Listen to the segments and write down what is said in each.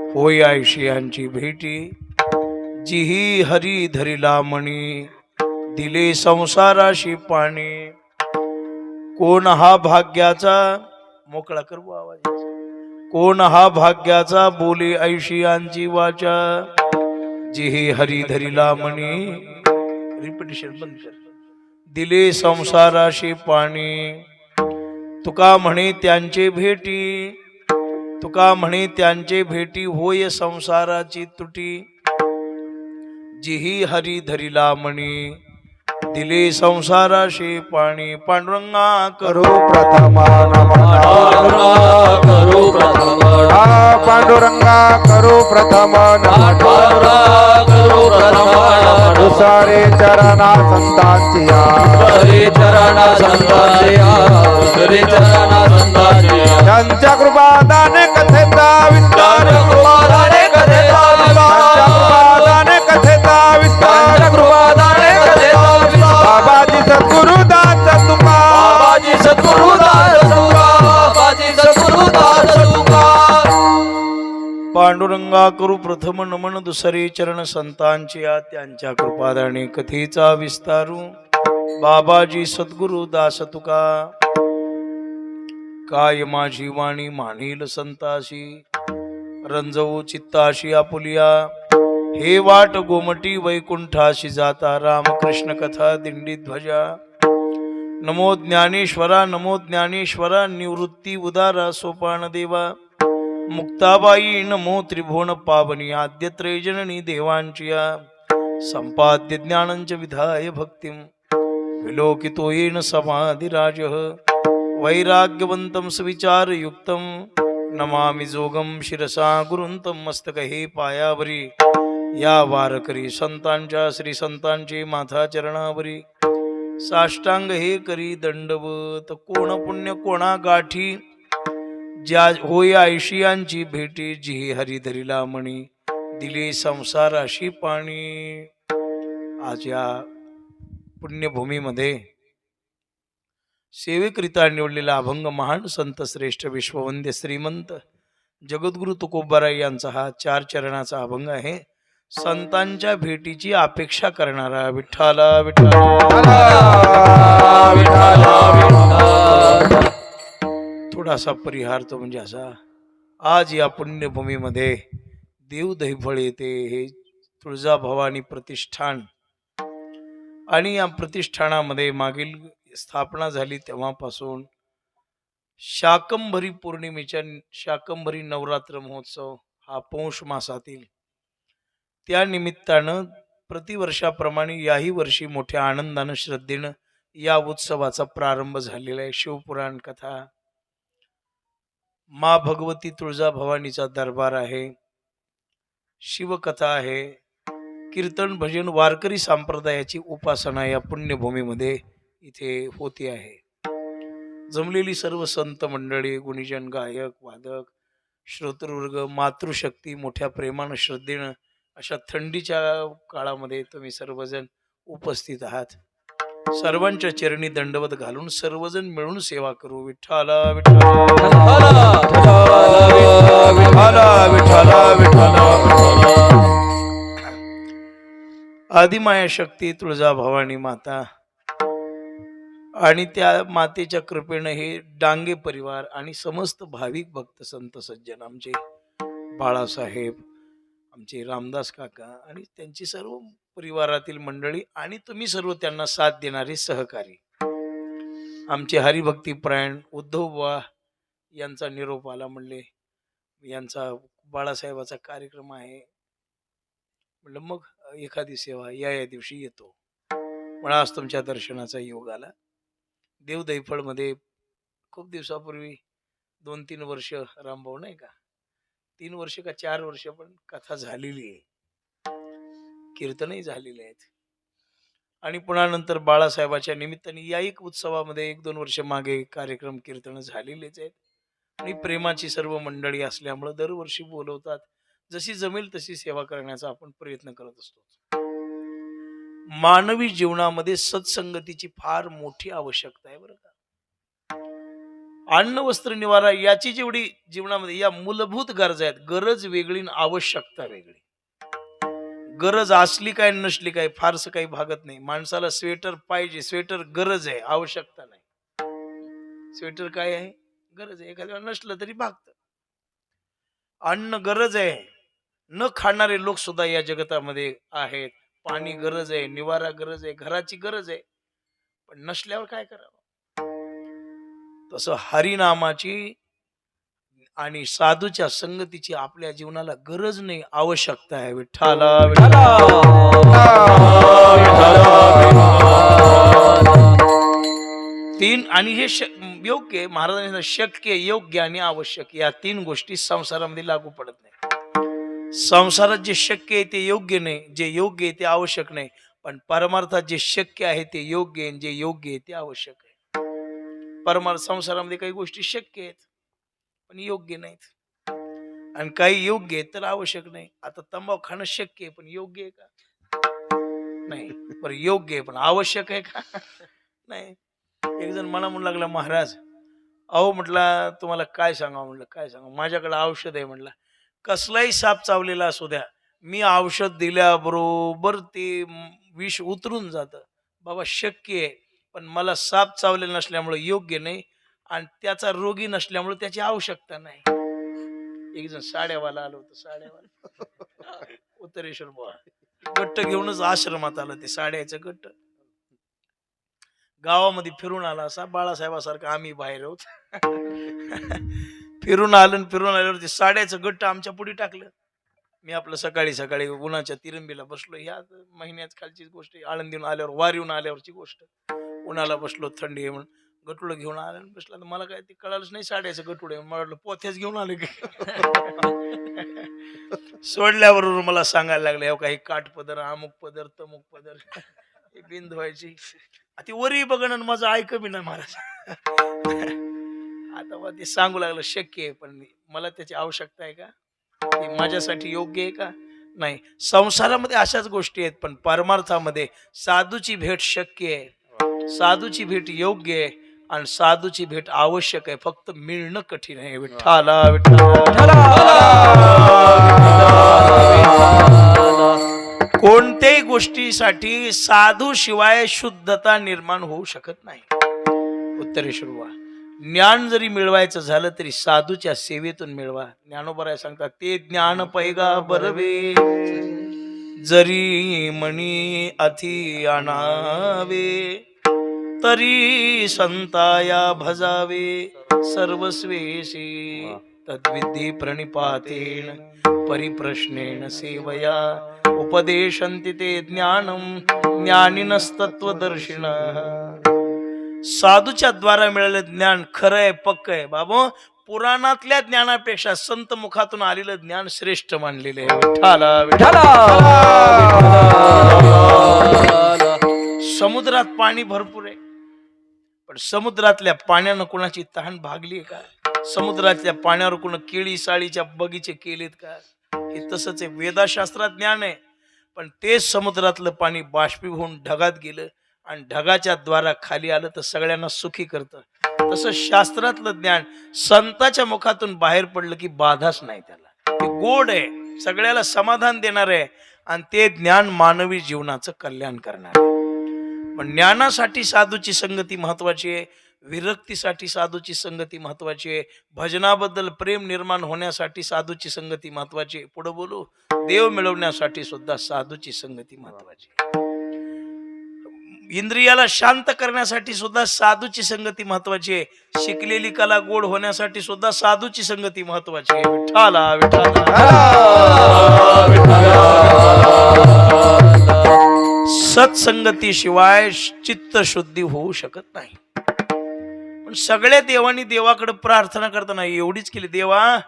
होय आयशियांची भेटी, जिही हरी धरिला मणी, दिले संसाराशी पाणी. कोण हा भाग्याचा, मोकळा करवो आवाज, कोण हा भाग्याचा, बोले आयशियांची वाचा, जिही हरी धरिला मणी. रिपिटिशन बंद कर. दिले संसाराशी पाणी. तुका म्हणे त्यांचे भेटी, तुका म्हणे त्यांचे भेटी, होय संसाराची तुटी, जिही हरी धरिला मणी, दिले संसाराशी पाणी. पांडुरंगा करू प्रथम नमन, करू प्रथम पांडुरंगा करू प्रथम नमन, करू प्रथम दुसरे चरणा संतांचिया, हरे चरणा संतांचिया, हरे चरणा संतांचिया. त्यांच्या कृपादाने कथेचा विस्तार, कृपादाने कथेचा त्यांच्या कृपादाने कथेचा विस्तार, कृपादाने कथेचा विस्तार. बाबाजी सद्गुरुदास तुका, बाबाजी सद्गुरुदास तुका, बाबाजी सद्गुरुदास तुका. पांडुरंगा करू प्रथम नमन, दुसरे चरण संतांचे या, त्यांच्या कृपादाने कथेचा विस्तारू. बाबाजी सद्गुरु दास तुका, काय माझी वाणी मानील संताशी, रंजवू चित्ताशी आपुलिया. हे वाट गोमटी वैकुंठाशी जाता, रामकृष्ण कथा दिंडी ध्वजा. नमो ज्ञानेश्वरा, नमो ज्ञानेश्वरा, निवृत्ती उदारा सोपान देवा. मुक्ताबाई नमो त्रिभुवन पावनी, आद्य त्रयजननी देवांचिया. संपाद्य ज्ञानंच विधाय भक्तिं, विलोकितो येन समाधिराजः. वैराग्यवंतं सुविचारयुक्तं, नमामि जोगं शिरसा गुरुंतं. मस्तकहे पायावरी, या वारकरी संतांच्या, श्री संतांचे माथा चरणावरी. साष्टांग हे करी दंडवत, कोण पुण्य कोणा गाठी, ज्या होय आयशियांची भेटी, जिही हरी धरिला मणी, दिले संसाराशी पाणी. आज या पुण्यभूमीमध्ये सेवेकरिता निवडलेला अभंग महान संत श्रेष्ठ विश्ववंद्य श्रीमंत जगद्गुरु तुकोबाराय यांचा हा 4 चरणाचा अभंग आहे. संतांच्या भेटीची अपेक्षा करणारा विठ्ठला विठ्ठला. थोडासा परिहार तो म्हणजे असा, आज या पुण्यभूमीमध्ये देव दैफळ येते, हे तुळजाभवानी प्रतिष्ठान, आणि या प्रतिष्ठानामध्ये मागील स्थापना झाली तेव्हापासून शाकंभरी पौर्णिमेच्या शाकंभरी नवरात्र महोत्सव हा पौष मासातील, त्या निमित्तानं प्रतिवर्षाप्रमाणे याही वर्षी मोठ्या आनंदानं श्रद्धेनं या उत्सवाचा प्रारंभ झालेला आहे. शिवपुराण कथा, मा भगवती तुळजाभवानीचा दरबार आहे, शिवकथा आहे, कीर्तन भजन वारकरी संप्रदायाची उपासना या पुण्यभूमीमध्ये इथे होती आहे. जमलेली सर्व संत मंडळी, गुणीजन, गायक, वादक, श्रोतृवर्ग, मातृशक्ती मोठ्या प्रेमानं श्रद्धेनं अशा थंडीच्या काळामध्ये तुम्ही सर्वजण उपस्थित आहात. सर्वांच्या चरणी दंडवत घालून सर्वजण मिळून सेवा करू. विठ्ठला विठ्ठला विठ्ठला विठ्ठला विठ्ठला. आदिमाया शक्ती तुळजाभवानी माता आणि त्या मातेच्या कृपेनं हे डांगे परिवार आणि समस्त भाविक भक्त संत सज्जन, आमचे बाळासाहेब, आमचे रामदास काका आणि त्यांची सर्व परिवारातील मंडळी आणि तुम्ही सर्व त्यांना साथ देणारे सहकारी, आमचे हरिभक्तीपरायण उद्धव बुवा यांचा निरोप आला, म्हणले यांचा बाळासाहेबाचा कार्यक्रम आहे, म्हणलं मग एखादी सेवा या दिवशी येतो. मला आज तुमच्या दर्शनाचा योग आला. देव दैफळमध्ये खूप दिवसापूर्वी 2-3 वर्ष रामभाऊ नाही का, 3 वर्ष का 4 वर्ष पण कथा झालेली आहे, कीर्तनही झालेले आहेत. आणि पुन्हा नंतर बाळासाहेबाच्या निमित्ताने या एक उत्सवामध्ये 1-2 वर्ष मागे कार्यक्रम कीर्तन झालेलेच आहेत. आणि प्रेमाची सर्व मंडळी असल्यामुळे दरवर्षी बोलवतात. जशी जमेल तशी सेवा करण्याचा आपण प्रयत्न करत असतो. मानवी जीवनामध्ये सत्संगतीची फार मोठी आवश्यकता आहे बरं का. अन्न वस्त्र निवारा याची जेवढी जीवनामध्ये या मूलभूत गरजा आहेत, गरज वेगळी आणि आवश्यकता वेगळी. गरज असली काय नसली काय फारसं काही भागत नाही. माणसाला स्वेटर पाहिजे, स्वेटर गरज आहे, आवश्यकता नाही. स्वेटर काय आहे? गरज आहे. एखाद्या नसलं तरी भागतं. अन्न गरज आहे. न खाणारे लोक सुद्धा या जगतामध्ये आहेत. पाणी गरज आहे, निवारा गरज आहे, घराची गरज आहे. पण नसल्यावर काय करावं? तसं हरिनामाची आणि साधूच्या संगतीची आपल्या जीवनाला गरज नाही, आवश्यकता आहे. विठ्ठला तीन आणि हे योग्य आहे. महाराजांना शक्य, योग्य आणि आवश्यक या तीन गोष्टी संसारामध्ये लागू पडत नाही. संसारात जे शक्य आहे ते योग्य नाही, जे योग्य आहे ते आवश्यक नाही. पण परमार्थात जे शक्य आहे ते योग्य आहे, जे योग्य आहे ते आवश्यक आहे. परमार्थ संसारामध्ये काही गोष्टी शक्य आहेत पण योग्य नाहीत, आणि काही योग्य आहेत तर आवश्यक नाही. आता तंबाखू खाणं शक्य आहे पण योग्य आहे का? नाही. बरं, योग्य आहे पण आवश्यक आहे का? नाही. एक जण मला म्हणू लागला, महाराज अहो म्हटलं तुम्हाला काय सांगावं, म्हटलं काय सांगा, माझ्याकडे औषध आहे. म्हटलं कसलाही साप चावलेला असू द्या, मी औषध दिल्याबरोबर ते विष उतरून जातं. बाबा शक्य आहे पण मला साप चावलेला नसल्यामुळे योग्य नाही, आणि त्याचा रोगी नसल्यामुळे त्याची आवश्यकता नाही. एक जण साड्यावाला आलो होतं, साड्यावाला उत्तरेश्वर बुवा, गट्ट घेऊनच आश्रमात आलं. ते साड्याचं गट्ट गावामध्ये फिरून आला असा बाळासाहेबासारखं आम्ही बाहेर आहोत. फिरून आल्यावर ते साड्याचं गट्ट आमच्या पुढे टाकलं. मी आपलं सकाळी सकाळी उन्हाच्या तिरंबीला बसलो. ह्या महिन्यात खालची गोष्ट, आळंदीहून आल्यावर, वारीहून आल्यावरची गोष्ट. उन्हाला बसलो, थंडी आहे म्हणून गटुडं घेऊन आलं बसला. तर मला काय ते कळालंच नाही साड्याचं गटुड आहे. मला वाटलं पोथ्याच घेऊन आले की. सोडल्याबरोबर मला सांगायला लागले, काही काठ पदर, अमुक पदर, तमुक पदर, हे बिंद व्हायची. ती वरी बघण माझं ऐक बी नाही महाराज. आता मग ते सांगू लागलं शक्य आहे पण मला त्याची आवश्यकता आहे का? ते माझ्यासाठी योग्य आहे का? नाही. संसारामध्ये अशाच गोष्टी आहेत पण परमार्थामध्ये साधूची भेट शक्य आहे, साधूची भेट योग्य आहे, आणि साधूची भेट आवश्यक आहे. फक्त मिळणं कठीण आहे. विठ्ठला विठ्ठला. कोणत्याही गोष्टीसाठी साधू शिवाय शुद्धता निर्माण होऊ शकत नाही. उत्तरेश्वर बुवा, ज्ञान जरी मिळवायचं झालं तरी साधूच्या सेवेतून मिळवा. ज्ञानोबराय सांगतात, ते ज्ञान पैगा बरवे जरी मणी अति आणावे, तरी संताया भजावे सर्वस्वेशी, तद्विधी प्रणिपातेन परिप्रश्नेन सेवया, उपदेशन्ति ते ज्ञानम ज्ञानिनस्तत्वदर्शिनः. साधूच्या द्वारा मिळालेलं ज्ञान खरं आहे, पक्क आहे. बाबा, पुराणातल्या ज्ञानापेक्षा संत मुखातून आलेलं ज्ञान श्रेष्ठ मानलेले आहे. विठ्ठला विठ्ठला. समुद्रात पाणी भरपूर आहे पण समुद्रातल्या पाण्यानं कोणाची तहान भागली का? समुद्रातल्या पाण्यावर कोण केळी साळीच्या बगीचे केलेत का? हे तसंच आहे. वेदाशास्त्रात ज्ञान आहे पण तेच समुद्रातलं पाणी बाष्पीभून ढगात गेलं आणि ढगाच्या द्वारा खाली आलं तर सगळ्यांना सुखी करतं. तसं शास्त्रातलं ज्ञान संताच्या मुखातून बाहेर पडलं की बाधाच नाही त्याला. ते गोड आहे, सगळ्याला समाधान देणार आहे, आणि ते ज्ञान मानवी जीवनाचं कल्याण करणार आहे. पण ज्ञानासाठी साधूची संगती महत्वाची आहे, विरक्तीसाठी साधूची संगती महत्वाची आहे, भजनाबद्दल प्रेम निर्माण होण्यासाठी साधूची संगती महत्वाची आहे, पुढे बोलू देव मिळवण्यासाठी सुद्धा साधूची संगती महत्वाची आहे, इंद्रियाला शांत करण्यासाठी सुद्धा साधूची संगती महत्वाची आहे, शिकलेली कला गोड होण्यासाठी सुद्धा साधूची संगती महत्वाची आहे. विठ्ठला विठ्ठला. सत्संगतीशिवाय चित्त शुद्धी होऊ शकत नाही. पण सगळ्या देवांनी देवाकडे प्रार्थना करताना एवढीच केली, देवा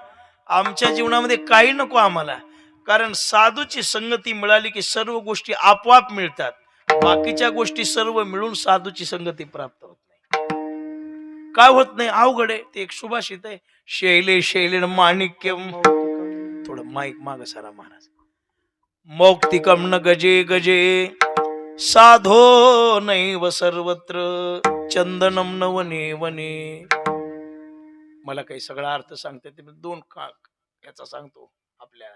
आमच्या जीवनामध्ये काही नको आम्हाला, कारण साधूची संगती मिळाली की सर्व गोष्टी आपोआप मिळतात. बाकीच्या गोष्टी सर्व मिळून साधूची संगती प्राप्त होत नाही. काय होत नाही? अवघड आहे. ते एक सुभाषित आहे, शैले शैलेन माणिक्यम. थोडं माईक माग सारा महाराज. मौक्तिकम न गजे गजे साधो नैव सर्वत्र चंदनम न वने वने. मला काही सगळा अर्थ सांगता येते पण दोन याचा सांगतो आपल्या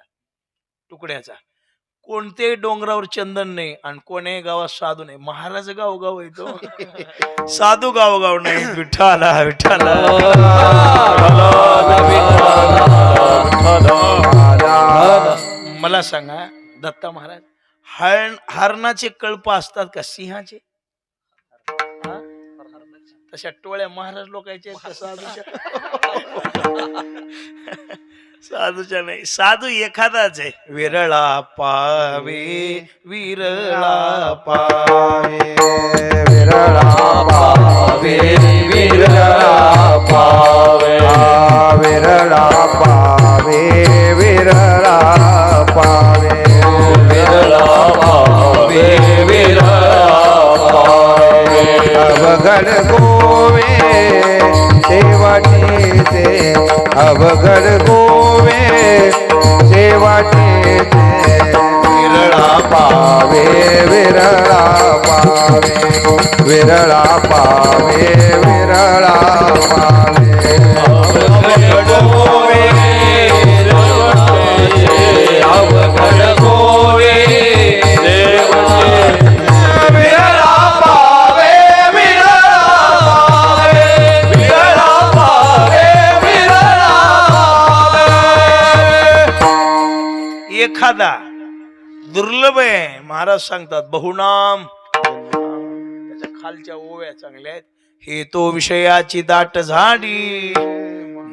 तुकड्याचा. कोणत्याही डोंगरावर चंदन नाही आणि कोण्याही गावात साधू नाही. महाराज गावगाव येतो साधू गावगाव नाही. विठ्ठला विठ्ठला मला सांगा दत्ता महाराज हरणाचे कल्प असतात का सिंहाचे? हा? तशा टोळ्या महाराज लोकांच्या आहेत का साधूच्या? साधूच्या नाही. साधू एखादाच आहे. विरळा पावे विरळा पावे विरळा पावे विरळा पावे विरळा पावे विरळा पावे विरळा पावे विरळा पावे अवघड गोवे शेवटीचे अवघड गोवे शेवटीचे विरळा पावे विरळा पावे विरळा पावे विरळा पावे अवघड गोवे अवघड गोवे विरळा पावे विरळा पावे विरळा पावे विरळा पावे. एखादा दुर्लभ आहे. महाराज सांगतात बहुनाम. त्याच्या खालच्या ओव्या चांगल्या आहेत. हे तो विषयाची दाट झाडी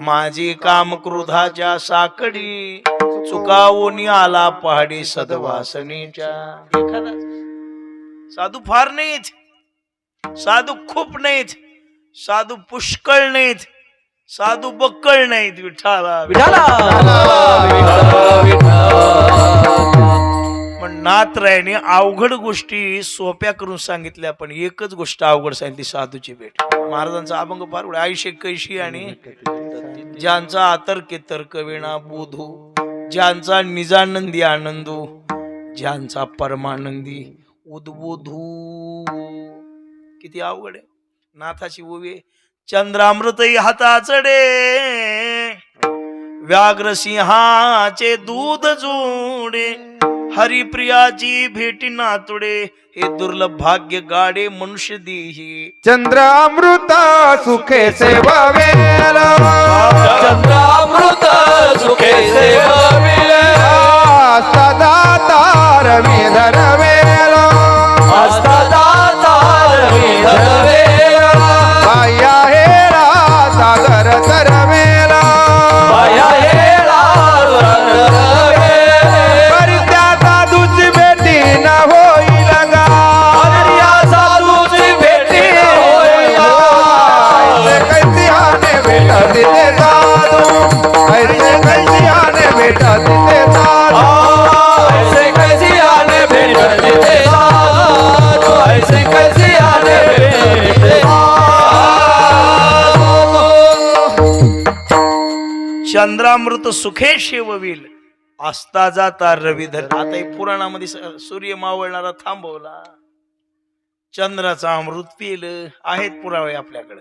माझी काम क्रोधाच्या साकडी चुकावून आला पहाडी सदवासनीच्या. एखादा साधू फार नाहीत, साधू खूप नाहीत, साधू पुष्कळ नाहीत, साधू बक्कळ नाहीत. विठ्ठला पण नाथरायाने अवघड गोष्टी सोप्या करून ज्ञानीतल्या पण एकच गोष्ट अवघड सांगितली, साधूची भेट. महाराजांचा अभंग फार उघड. आयुष्य कैशी आणि ज्यांचा आतर्के तर्क विना बोधू ज्यांचा निजानंदी आनंदू ज्यांचा परमानंदी उद्बोधू. किती अवघड आहे. नाथाची ओवी चंद्रामृतही हाताचडे व्याघ्र सिंहाचे दूध जोडे हरिप्रियाची भेटी नातुडे हे दुर्लभ भाग्य गाडे मनुष्य देही. चंद्र अमृत सुखे सेवावेला चंद्रामृत सुखे सेवावेला सदा तारवी धरवेला हस्तदातारवी धरवेला पाया हेरा सागर तरवेला पाया हेला धरवेला करत्या साधूची भेटी न होईल गा हरिया साधूची भेटी होईला कैसी आने बेटा तिथे साधू ऐसे कैसी आने बेटा तिथे साधू ऐसे कैसी आने भेट देते साधू ऐसे कैसी आने भेट देते चंद्रामृत सुखे शेवविल असता जाता रविधर. आता हे पुराणामध्ये सूर्य मावळणारा थांबवला, चंद्राचा अमृत पिलं. आहेत पुरावे आपल्याकडे.